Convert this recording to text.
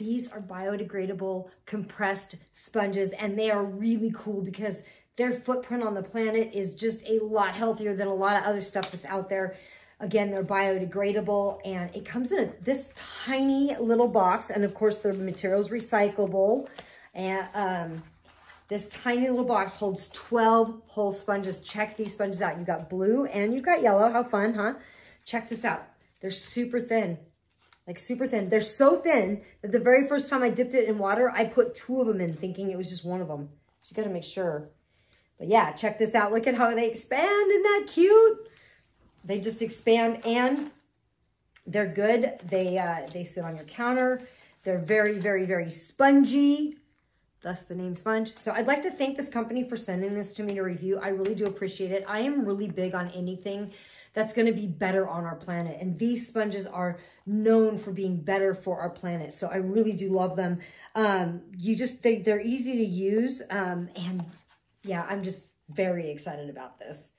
These are biodegradable compressed sponges, and they are really cool because their footprint on the planet is just a lot healthier than a lot of other stuff that's out there. Again, they're biodegradable, and it comes in this tiny little box. And of course, the material's recyclable. And this tiny little box holds 12 whole sponges. Check these sponges out. You've got blue and you've got yellow. How fun, huh? Check this out. They're super thin, like super thin. They're so thin that the very first time I dipped it in water, I put 2 of them in thinking it was just one of them. So you got to make sure. But yeah, check this out. Look at how they expand. Isn't that cute? They just expand, and they're good. They sit on your counter. They're very, very, very spongy. Thus the name sponge. So I'd like to thank this company for sending this to me to review. I really do appreciate it. I am really big on anything that's going to be better on our planet. And these sponges are known for being better for our planet. So I really do love them. They're easy to use. And yeah, I'm just very excited about this.